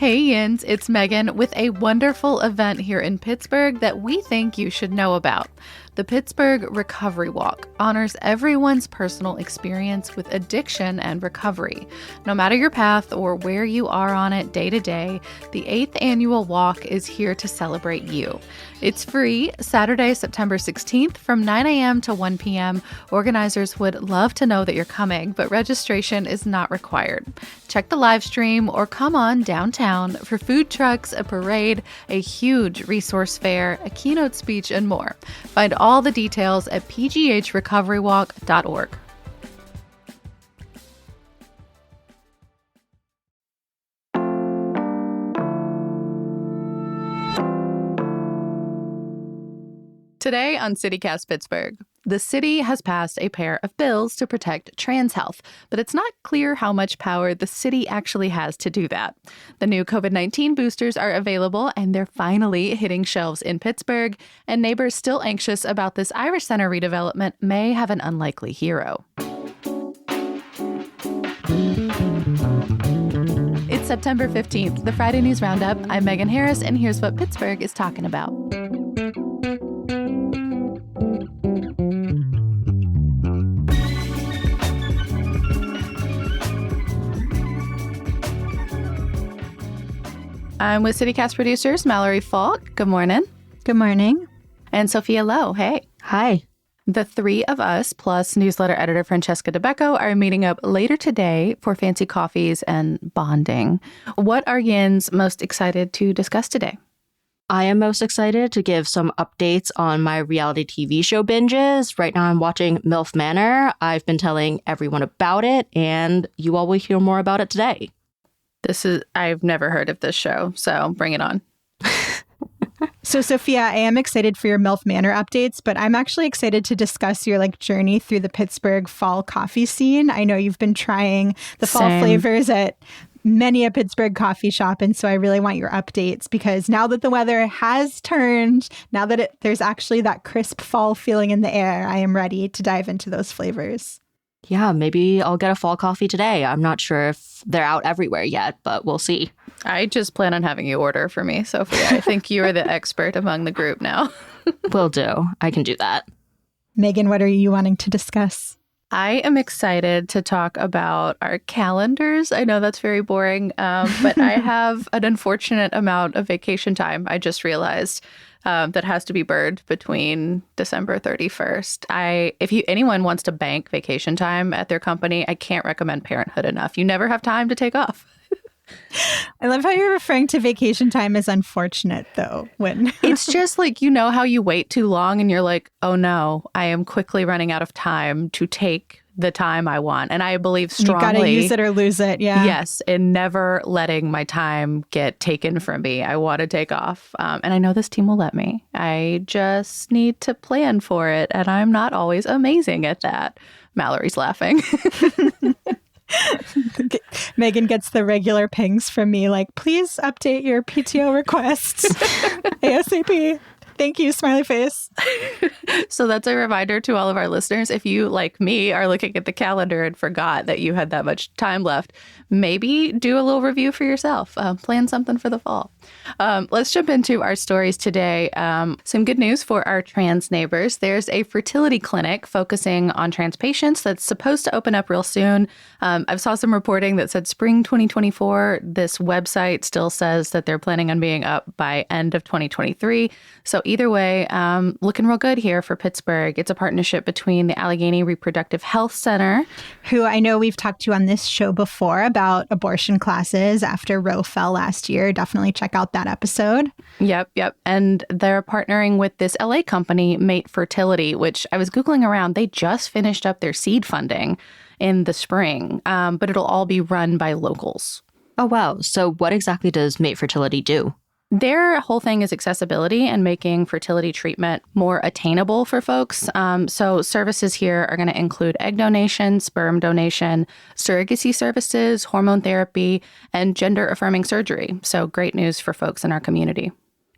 Hey Yins, it's Megan with a wonderful event here in Pittsburgh that we think you should know about. The Pittsburgh Recovery Walk honors everyone's personal experience with addiction and recovery. No matter your path or where you are on it day to day, the 8th annual walk is here to celebrate you. It's free Saturday, September 16th from 9 a.m. to 1 p.m. Organizers would love to know that you're coming, but registration is not required. Check the live stream or come on downtown for food trucks, a parade, a huge resource fair, a keynote speech, and more. Find all the details at pghrecoverywalk.org. Today on CityCast Pittsburgh, the city has passed a pair of bills to protect trans health, but it's not clear how much power the city actually has to do that. The new COVID-19 boosters are available, and they're finally hitting shelves in Pittsburgh, and neighbors still anxious about this Irish Center redevelopment may have an unlikely hero. It's September 15th, the Friday News Roundup. I'm Megan Harris, and here's what Pittsburgh is talking about. I'm with CityCast producers Mallory Falk. Good morning. Good morning. And Sophia Lowe. Hey. Hi. The three of us, plus newsletter editor Francesca DeBecco, are meeting up later today for fancy coffees and bonding. What are Yins most excited to discuss today? I am most excited to give some updates on my reality TV show binges. Right now I'm watching MILF Manor. I've been telling everyone about it, and you all will hear more about it today. I've never heard of this show, so bring it on. So, Sophia, I am excited for your MILF Manor updates, but I'm actually excited to discuss your journey through the Pittsburgh fall coffee scene. I know you've been trying the fall flavors at many a Pittsburgh coffee shop, and so I really want your updates because now that the weather has turned, now that there's actually that crisp fall feeling in the air, I am ready to dive into those flavors. Yeah, maybe I'll get a fall coffee today. I'm not sure if they're out everywhere yet, but we'll see. I just plan on having you order for me, Sophia. I think you are the expert among the group now. Will do. I can do that. Megan, what are you wanting to discuss? I am excited to talk about our calendars. I know that's very boring, but I have an unfortunate amount of vacation time, I just realized, that has to be burned between December 31st. If anyone wants to bank vacation time at their company, I can't recommend Parenthood enough. You never have time to take off. I love how you're referring to vacation time as unfortunate, though. When it's just how you wait too long and you're like, oh no, I am quickly running out of time to take the time I want. And I believe strongly, you gotta use it or lose it. Yeah. Yes. In never letting my time get taken from me. I want to take off. And I know this team will let me. I just need to plan for it. And I'm not always amazing at that. Mallory's laughing. Megan gets the regular pings from me please update your PTO requests ASAP. Thank you, smiley face. So that's a reminder to all of our listeners. If you, like me, are looking at the calendar and forgot that you had that much time left, maybe do a little review for yourself. Plan something for the fall. Let's jump into our stories today. Some good news for our trans neighbors. There's a fertility clinic focusing on trans patients that's supposed to open up real soon. I saw some reporting that said spring 2024. This website still says that they're planning on being up by end of 2023. So either way, looking real good here for Pittsburgh. It's a partnership between the Allegheny Reproductive Health Center, who I know we've talked to on this show before about abortion classes after Roe fell last year. Definitely check out that episode. Yep. And they're partnering with this LA company, Mate Fertility, which I was Googling around. They just finished up their seed funding in the spring, but it'll all be run by locals. Oh, wow. So what exactly does Mate Fertility do? Their whole thing is accessibility and making fertility treatment more attainable for folks. So services here are going to include egg donation, sperm donation, surrogacy services, hormone therapy, and gender-affirming surgery. So great news for folks in our community.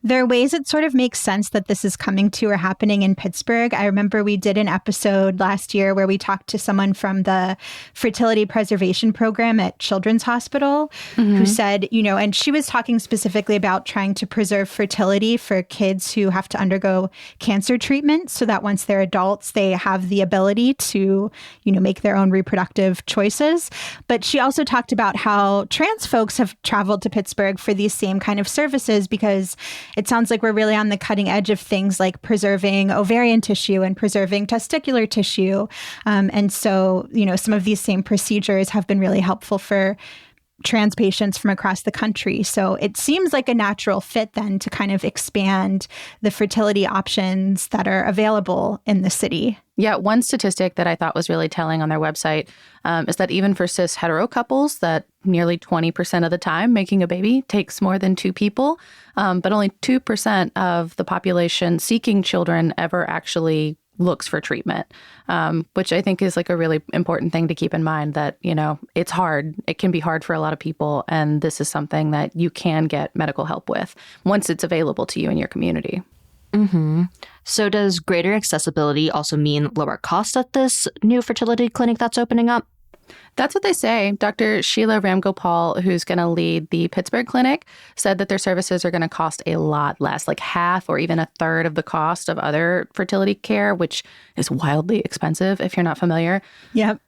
There are ways it sort of makes sense that this is coming to or happening in Pittsburgh. I remember we did an episode last year where we talked to someone from the fertility preservation program at Children's Hospital who said, and she was talking specifically about trying to preserve fertility for kids who have to undergo cancer treatment so that once they're adults, they have the ability to, make their own reproductive choices. But she also talked about how trans folks have traveled to Pittsburgh for these same kind of services because it sounds like we're really on the cutting edge of things like preserving ovarian tissue and preserving testicular tissue. And so, some of these same procedures have been really helpful for trans patients from across the country. So it seems like a natural fit then to kind of expand the fertility options that are available in the city. Yeah, one statistic that I thought was really telling on their website is that even for cis hetero couples, that nearly 20% of the time making a baby takes more than two people, but only 2% of the population seeking children ever actually looks for treatment, which I think is like a really important thing to keep in mind that, it's hard. It can be hard for a lot of people. And this is something that you can get medical help with once it's available to you in your community. Mm-hmm. So does greater accessibility also mean lower cost at this new fertility clinic that's opening up? That's what they say. Dr. Sheila Ramgopal, who's going to lead the Pittsburgh clinic, said that their services are going to cost a lot less, like half or even a third of the cost of other fertility care, which is wildly expensive if you're not familiar. Yep.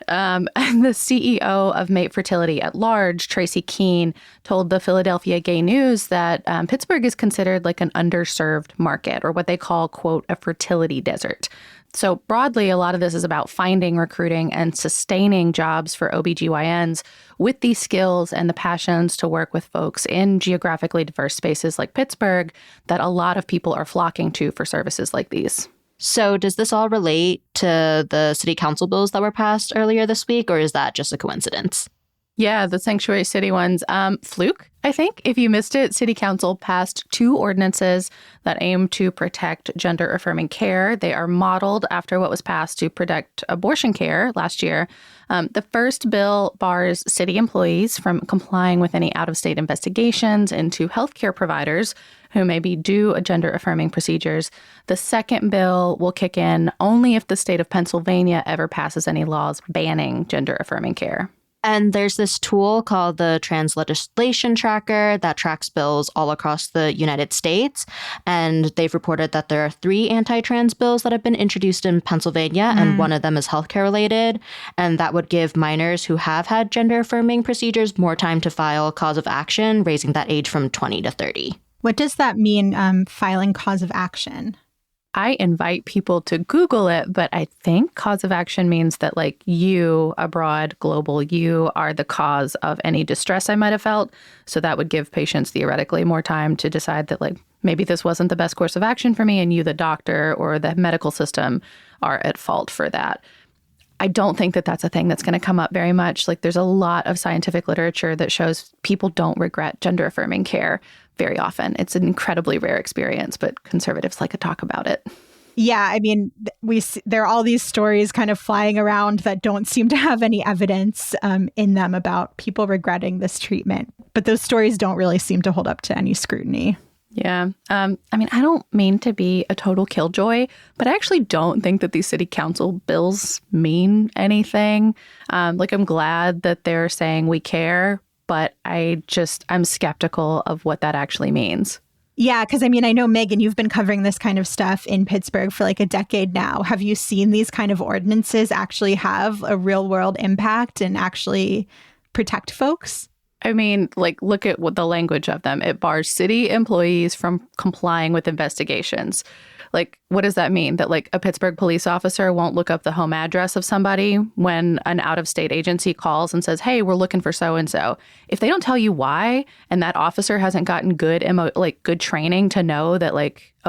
And the CEO of Mate Fertility at Large, Tracy Keene, told the Philadelphia Gay News that Pittsburgh is considered like an underserved market, or what they call, quote, a fertility desert. So broadly, a lot of this is about finding, recruiting, and sustaining jobs for OBGYNs with these skills and the passions to work with folks in geographically diverse spaces like Pittsburgh that a lot of people are flocking to for services like these. So does this all relate to the city council bills that were passed earlier this week, or is that just a coincidence? Yeah, the sanctuary city ones. Fluke, I think. If you missed it, City Council passed 2 ordinances that aim to protect gender-affirming care. They are modeled after what was passed to protect abortion care last year. The first bill bars city employees from complying with any out-of-state investigations into healthcare providers who may be due gender-affirming procedures. The second bill will kick in only if the state of Pennsylvania ever passes any laws banning gender-affirming care. And there's this tool called the Trans Legislation Tracker that tracks bills all across the United States. And they've reported that there are 3 anti-trans bills that have been introduced in Pennsylvania, and one of them is healthcare related. And that would give minors who have had gender-affirming procedures more time to file cause of action, raising that age from 20 to 30. What does that mean, filing cause of action? I invite people to Google it, but I think cause of action means that like you, a broad global you, are the cause of any distress I might have felt. So that would give patients theoretically more time to decide that like maybe this wasn't the best course of action for me, and you, the doctor or the medical system, are at fault for that. I don't think that that's a thing that's going to come up very much. Like there's a lot of scientific literature that shows people don't regret gender affirming care very often. It's an incredibly rare experience, but conservatives like to talk about it. Yeah, I mean, there are all these stories kind of flying around that don't seem to have any evidence in them about people regretting this treatment. But those stories don't really seem to hold up to any scrutiny. Yeah. I mean, I don't mean to be a total killjoy, but I actually don't think that these city council bills mean anything. I'm glad that they're saying we care, but I'm skeptical of what that actually means. Yeah, because I mean, I know, Megan, you've been covering this kind of stuff in Pittsburgh for like a decade now. Have you seen these kind of ordinances actually have a real world impact and actually protect folks? I mean, look at what the language of them. It bars city employees from complying with investigations. What does that mean? That a Pittsburgh police officer won't look up the home address of somebody when an out-of-state agency calls and says, hey, we're looking for so-and-so. If they don't tell you why, and that officer hasn't gotten good training to know that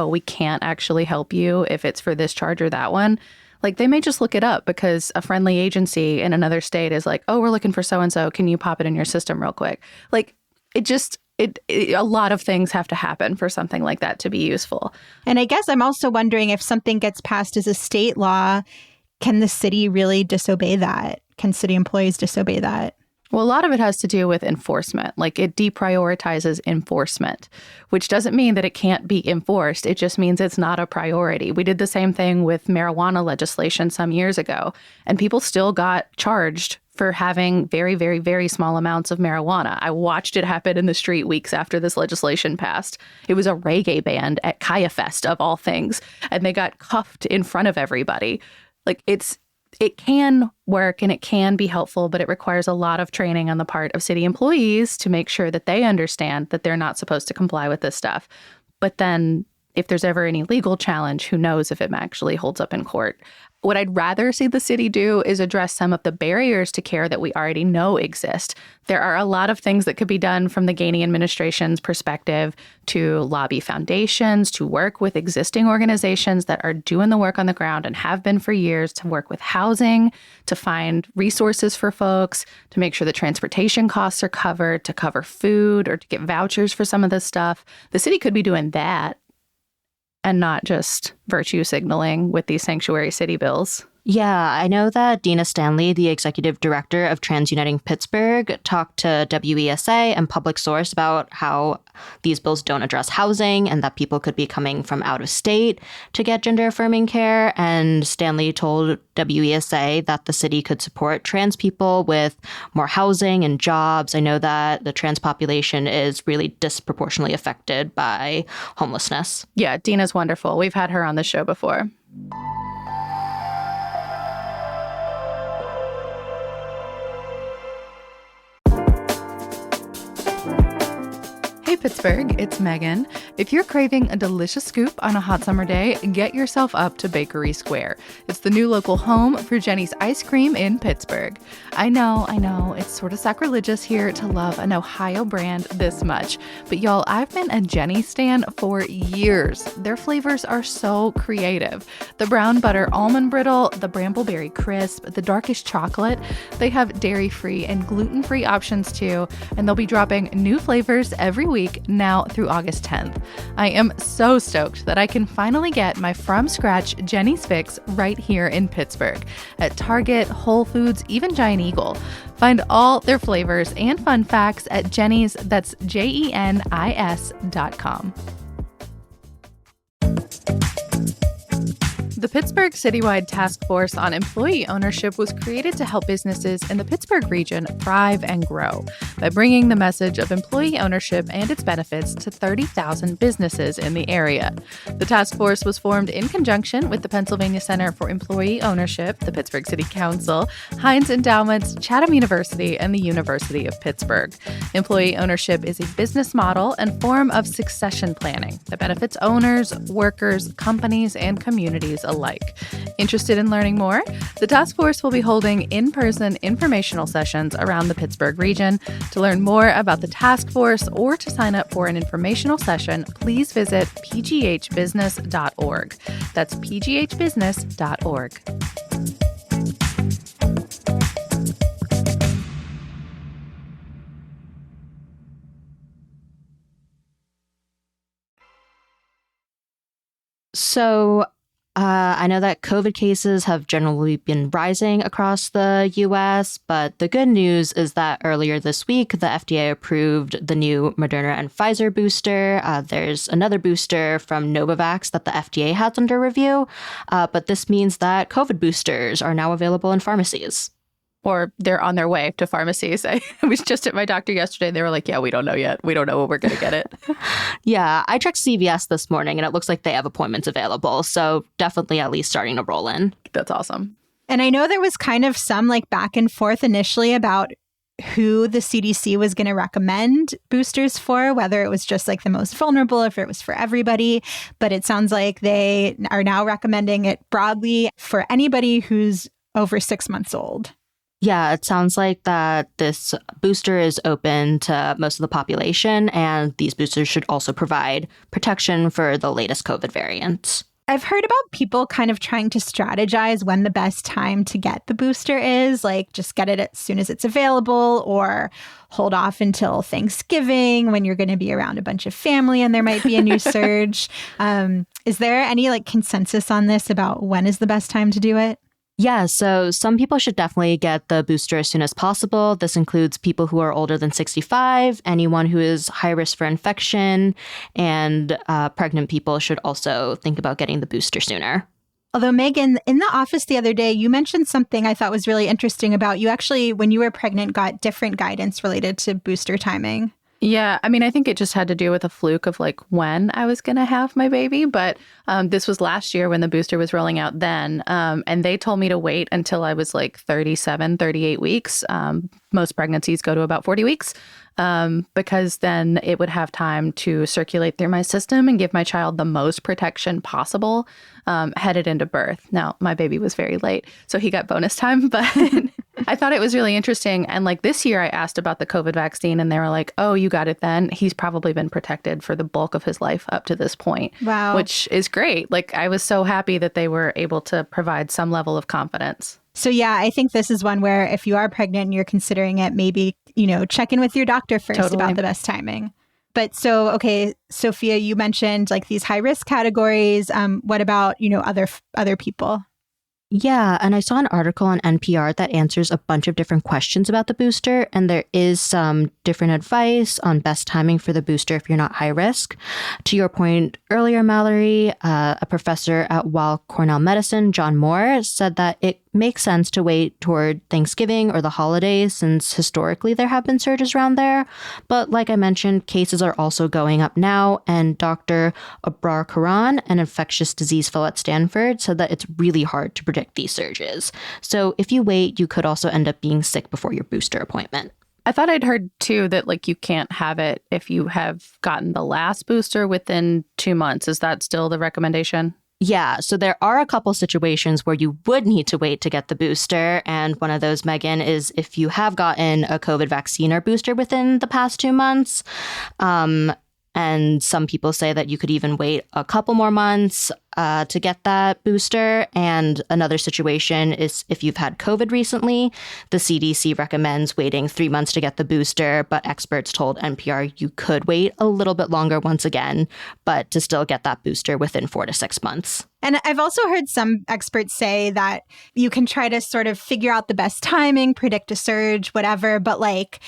we can't actually help you if it's for this charge or that one, they may just look it up because a friendly agency in another state is oh, we're looking for so-and-so. Can you pop it in your system real quick? A lot of things have to happen for something like that to be useful. And I guess I'm also wondering if something gets passed as a state law, can the city really disobey that? Can city employees disobey that? Well, a lot of it has to do with enforcement. Like it deprioritizes enforcement, which doesn't mean that it can't be enforced. It just means it's not a priority. We did the same thing with marijuana legislation some years ago, and people still got charged for having very, very, very small amounts of marijuana. I watched it happen in the street weeks after this legislation passed. It was a reggae band at Kaya Fest, of all things, and they got cuffed in front of everybody. Like it can work and it can be helpful, but it requires a lot of training on the part of city employees to make sure that they understand that they're not supposed to comply with this stuff. But then if there's ever any legal challenge, who knows if it actually holds up in court. What I'd rather see the city do is address some of the barriers to care that we already know exist. There are a lot of things that could be done from the Gainey administration's perspective to lobby foundations, to work with existing organizations that are doing the work on the ground and have been for years, to work with housing, to find resources for folks, to make sure the transportation costs are covered, to cover food, or to get vouchers for some of this stuff. The city could be doing that and not just virtue signaling with these sanctuary city bills. Yeah, I know that Dina Stanley, the executive director of TransUniting Pittsburgh, talked to WESA and Public Source about how these bills don't address housing and that people could be coming from out of state to get gender-affirming care. And Stanley told WESA that the city could support trans people with more housing and jobs. I know that the trans population is really disproportionately affected by homelessness. Yeah, Dina's wonderful. We've had her on the show before. Hey Pittsburgh, it's Megan. If you're craving a delicious scoop on a hot summer day, get yourself up to Bakery Square. It's the new local home for Jenny's Ice Cream in Pittsburgh. I know, it's sort of sacrilegious here to love an Ohio brand this much, but y'all, I've been a Jenny stan for years. Their flavors are so creative. The brown butter almond brittle, the brambleberry crisp, the darkish chocolate. They have dairy-free and gluten-free options too, and they'll be dropping new flavors every week now through August 10th. I am so stoked that I can finally get my from-scratch Jenny's Fix right here in Pittsburgh at Target, Whole Foods, even Giant Eagle. Find all their flavors and fun facts at Jenny's, that's JENIS.com. The Pittsburgh Citywide Task Force on Employee Ownership was created to help businesses in the Pittsburgh region thrive and grow by bringing the message of employee ownership and its benefits to 30,000 businesses in the area. The task force was formed in conjunction with the Pennsylvania Center for Employee Ownership, the Pittsburgh City Council, Heinz Endowments, Chatham University, and the University of Pittsburgh. Employee ownership is a business model and form of succession planning that benefits owners, workers, companies, and communities alike. Interested in learning more? The task force will be holding in-person informational sessions around the Pittsburgh region. To learn more about the task force or to sign up for an informational session, please visit pghbusiness.org. That's pghbusiness.org. So I know that COVID cases have generally been rising across the U.S., but the good news is that earlier this week, the FDA approved the new Moderna and Pfizer booster. There's another booster from Novavax that the FDA has under review, but this means that COVID boosters are now available in pharmacies. Or they're on their way to pharmacies. I was just at my doctor yesterday. They were like, yeah, we don't know yet. We don't know when we're going to get it. Yeah, I checked CVS this morning and it looks like they have appointments available. So definitely at least starting to roll in. That's awesome. And I know there was kind of some like back and forth initially about who the CDC was going to recommend boosters for, whether it was just like the most vulnerable, if it was for everybody. But it sounds like they are now recommending it broadly for anybody who's over 6 months old. Yeah, it sounds like that this booster is open to most of the population, and these boosters should also provide protection for the latest COVID variants. I've heard about people kind of trying to strategize when the best time to get the booster is, like just get it as soon as it's available or hold off until Thanksgiving when you're going to be around a bunch of family and there might be a new surge. Is there any like consensus on this about when is the best time to do it? Yeah, so some people should definitely get the booster as soon as possible. This includes people who are older than 65, anyone who is high risk for infection, and pregnant people should also think about getting the booster sooner. Although, Megan, in the office the other day, you mentioned something I thought was really interesting about you actually, when you were pregnant, got different guidance related to booster timing. Yeah, I mean, I think it just had to do with a fluke of like when I was going to have my baby. But this was last year when the booster was rolling out then. And they told me to wait until I was like 37, 38 weeks. Most pregnancies go to about 40 weeks because then it would have time to circulate through my system and give my child the most protection possible headed into birth. Now, my baby was very late, so he got bonus time, but I thought it was really interesting. And like this year, I asked about the COVID vaccine and they were like, oh, you got it then. He's probably been protected for the bulk of his life up to this point. Wow. Which is great. Like I was so happy that they were able to provide some level of confidence. So yeah, I think this is one where if you are pregnant and you're considering it, maybe, check in with your doctor first about the best timing. But so, okay, Sophia, you mentioned like these high risk categories. What about, other people? Yeah, and I saw an article on NPR that answers a bunch of different questions about the booster, and there is some different advice on best timing for the booster if you're not high risk. To your point earlier, Mallory, a professor at Weill Cornell Medicine, John Moore, said that it makes sense to wait toward Thanksgiving or the holidays since historically there have been surges around there. But like I mentioned, cases are also going up now, and Dr. Abrar Karan, an infectious disease fellow at Stanford, said that it's really hard to predict these surges. So if you wait, you could also end up being sick before your booster appointment. I thought I'd heard too that like you can't have it if you have gotten the last booster within 2 months. Is that still the recommendation? Yeah, so there are a couple situations where you would need to wait to get the booster. And one of those, Megan, is if you have gotten a COVID vaccine or booster within the past 2 months. And some people say that you could even wait a couple more months to get that booster. And another situation is if you've had COVID recently, the CDC recommends waiting 3 months to get the booster, but experts told NPR you could wait a little bit longer once again, but to still get that booster within 4 to 6 months. And I've also heard some experts say that you can try to sort of figure out the best timing, predict a surge, whatever, but like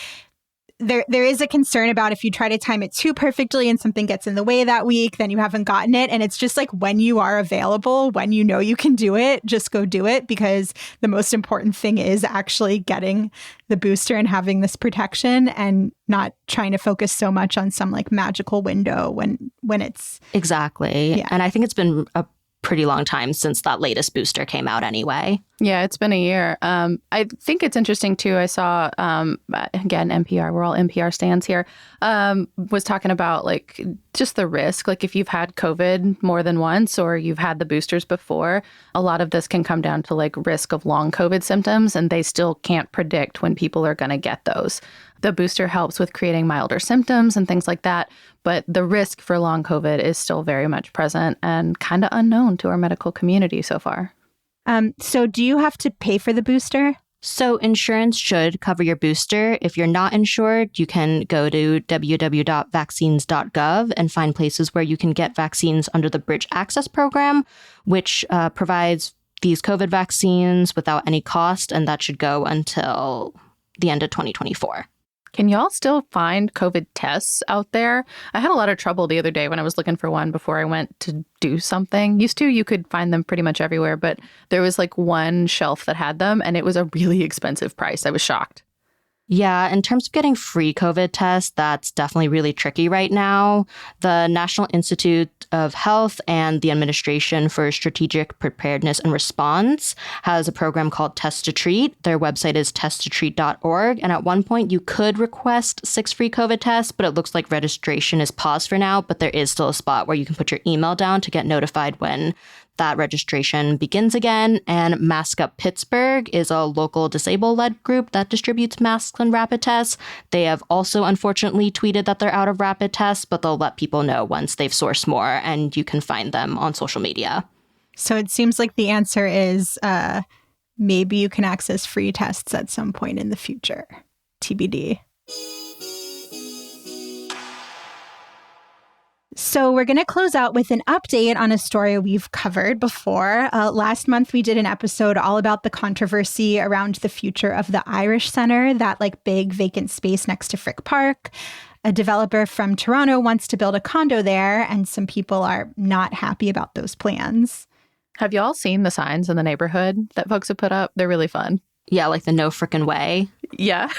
there is a concern about if you try to time it too perfectly and something gets in the way that week, then you haven't gotten it. And it's just like when you are available, when you know you can do it, just go do it, because the most important thing is actually getting the booster and having this protection and not trying to focus so much on some like magical window when it's... Exactly. Yeah. And I think it's been a pretty long time since that latest booster came out anyway. Yeah, it's been a year. I think it's interesting, too. I saw, again, NPR, we're all NPR stands here, was talking about like just the risk. Like if you've had COVID more than once or you've had the boosters before, a lot of this can come down to like risk of long COVID symptoms, and they still can't predict when people are going to get those. The booster helps with creating milder symptoms and things like that. But the risk for long COVID is still very much present and kind of unknown to our medical community so far. So do you have to pay for the booster? So insurance should cover your booster. If you're not insured, you can go to www.vaccines.gov and find places where you can get vaccines under the Bridge Access Program, which provides these COVID vaccines without any cost, and that should go until the end of 2024. Can y'all still find COVID tests out there? I had a lot of trouble the other day when I was looking for one before I went to do something. Used to, you could find them pretty much everywhere, but there was like one shelf that had them, and it was a really expensive price. I was shocked. Yeah, in terms of getting free COVID tests, that's definitely really tricky right now. The National Institute of Health and the Administration for Strategic Preparedness and Response has a program called Test to Treat. Their website is testtotreat.org. And at one point, you could request 6 free COVID tests, but it looks like registration is paused for now. But there is still a spot where you can put your email down to get notified when that registration begins again. And Mask Up Pittsburgh is a local disabled-led group that distributes masks and rapid tests. They have also unfortunately tweeted that they're out of rapid tests, but they'll let people know once they've sourced more, and you can find them on social media. So it seems like the answer is maybe you can access free tests at some point in the future. TBD. So we're going to close out with an update on a story we've covered before. Last month, we did an episode all about the controversy around the future of the Irish Centre, that like big vacant space next to Frick Park. A developer from Toronto wants to build a condo there, and some people are not happy about those plans. Have y'all seen the signs in the neighborhood that folks have put up? They're really fun. Yeah, like the no frickin' way. Yeah.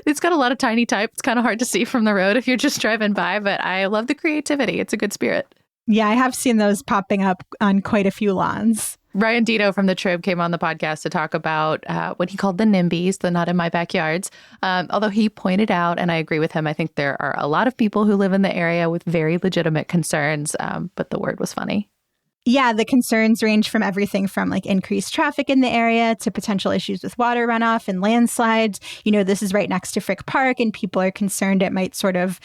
It's got a lot of tiny type. It's kind of hard to see from the road if you're just driving by, but I love the creativity. It's a good spirit. Yeah, I have seen those popping up on quite a few lawns. Ryan Dito from the Trib came on the podcast to talk about what he called the NIMBYs, the not in my backyards. Although he pointed out, and I agree with him, I think there are a lot of people who live in the area with very legitimate concerns, but the word was funny. Yeah, the concerns range from everything from like increased traffic in the area to potential issues with water runoff and landslides. You know, this is right next to Frick Park, and people are concerned it might sort of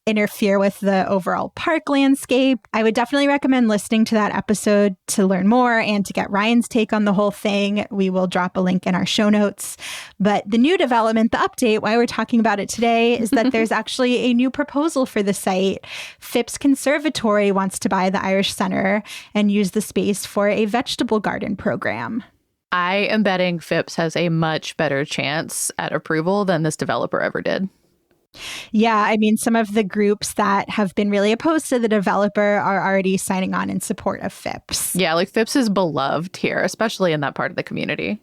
interfere with the overall park landscape. I would definitely recommend listening to that episode to learn more and to get Ryan's take on the whole thing. We will drop a link in our show notes. But the new development, the update, why we're talking about it today, is that there's actually a new proposal for the site. Phipps Conservatory wants to buy the Irish Centre and use the space for a vegetable garden program. I am betting Phipps has a much better chance at approval than this developer ever did. Yeah, I mean, some of the groups that have been really opposed to the developer are already signing on in support of Phipps. Yeah, like Phipps is beloved here, especially in that part of the community.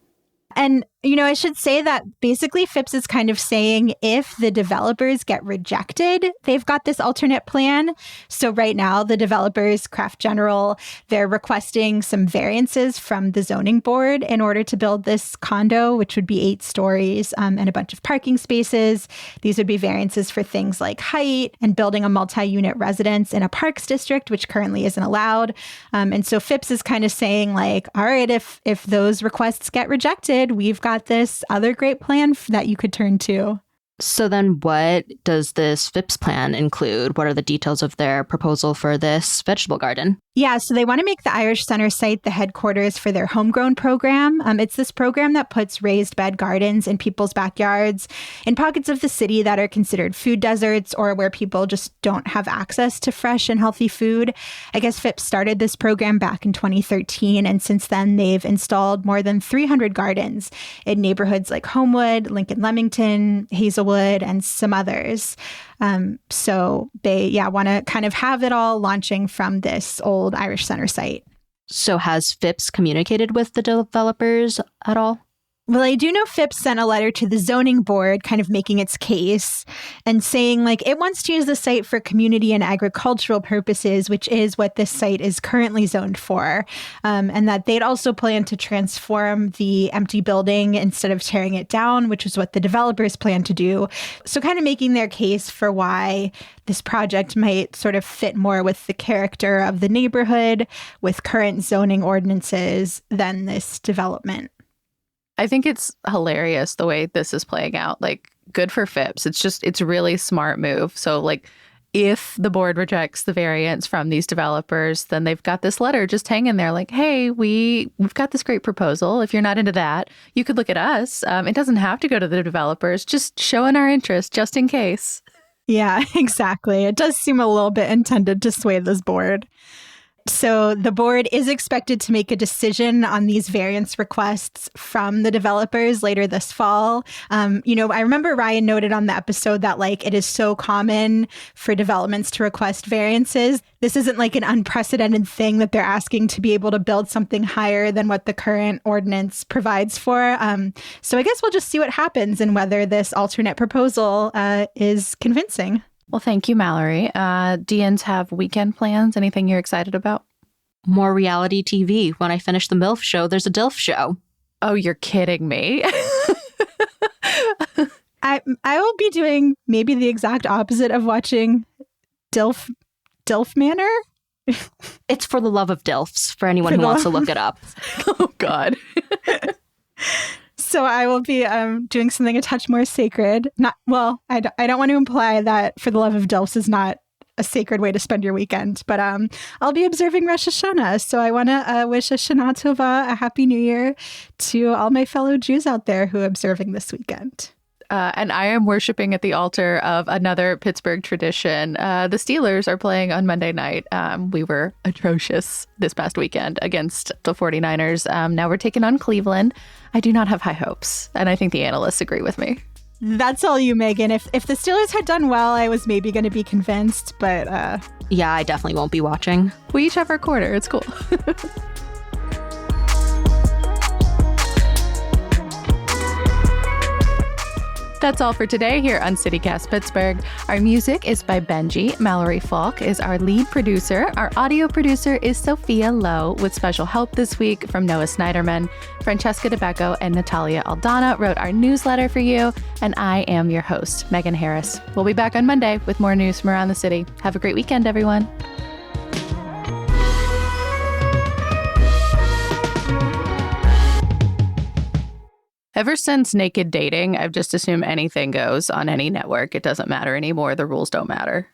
And, you know, I should say that basically Phipps is kind of saying if the developers get rejected, they've got this alternate plan. So right now, the developers, Kraft General, they're requesting some variances from the zoning board in order to build this condo, which would be 8 stories and a bunch of parking spaces. These would be variances for things like height and building a multi-unit residence in a parks district, which currently isn't allowed. And so Phipps is kind of saying like, all right, if those requests get rejected, we've got this other great plan that you could turn to. So then what does this Phipps plan include? What are the details of their proposal for this vegetable garden? Yeah, so they want to make the Irish Centre site the headquarters for their homegrown program. It's this program that puts raised bed gardens in people's backyards in pockets of the city that are considered food deserts or where people just don't have access to fresh and healthy food. I guess Phipps started this program back in 2013, and since then they've installed more than 300 gardens in neighborhoods like Homewood, Lincoln Leamington, Hazelwood, and some others. So they, want to kind of have it all launching from this old Irish Centre site. So has Phipps communicated with the developers at all? Well, I do know Phipps sent a letter to the zoning board kind of making its case and saying like it wants to use the site for community and agricultural purposes, which is what this site is currently zoned for, and that they'd also plan to transform the empty building instead of tearing it down, which is what the developers plan to do. So kind of making their case for why this project might sort of fit more with the character of the neighborhood with current zoning ordinances than this development. I think it's hilarious the way this is playing out. Like, good for Phipps. It's a really smart move. So, like, if the board rejects the variance from these developers, then they've got this letter just hanging there like, hey, we've got this great proposal. If you're not into that, you could look at us. It doesn't have to go to the developers, just showing our interest just in case. Yeah, exactly. It does seem a little bit intended to sway this board. So the board is expected to make a decision on these variance requests from the developers later this fall. I remember Ryan noted on the episode that like it is so common for developments to request variances. This isn't like an unprecedented thing that they're asking to be able to build something higher than what the current ordinance provides for. So I guess we'll just see what happens and whether this alternate proposal is convincing. Well, thank you, Mallory. DNs have weekend plans. Anything you're excited about? More reality TV. When I finish the MILF show, there's a DILF show. Oh, you're kidding me. I will be doing maybe the exact opposite of watching DILF Manor. It's for the love of DILFs, for anyone who wants to look it up. Oh, God. So I will be doing something a touch more sacred. I don't want to imply that For the Love of DILFs is not a sacred way to spend your weekend, but I'll be observing Rosh Hashanah. So I want to wish a Shana Tova, a Happy New Year to all my fellow Jews out there who are observing this weekend. And I am worshiping at the altar of another Pittsburgh tradition. The Steelers are playing on Monday night. We were atrocious this past weekend against the 49ers. Now we're taking on Cleveland. I do not have high hopes, and I think the analysts agree with me. That's all you, Megan. If the Steelers had done well, I was maybe going to be convinced, but... Yeah, I definitely won't be watching. We each have our quarter. It's cool. That's all for today here on CityCast Pittsburgh. Our music is by Benji. Mallory Falk is our lead producer. Our audio producer is Sophia Lowe, with special help this week from Noah Snyderman. Francesca DeBecco and Natalia Aldana wrote our newsletter for you, and I am your host, Megan Harris. We'll be back on Monday with more news from around the city. Have a great weekend, everyone. Ever since naked dating, I've just assumed anything goes on any network. It doesn't matter anymore. The rules don't matter.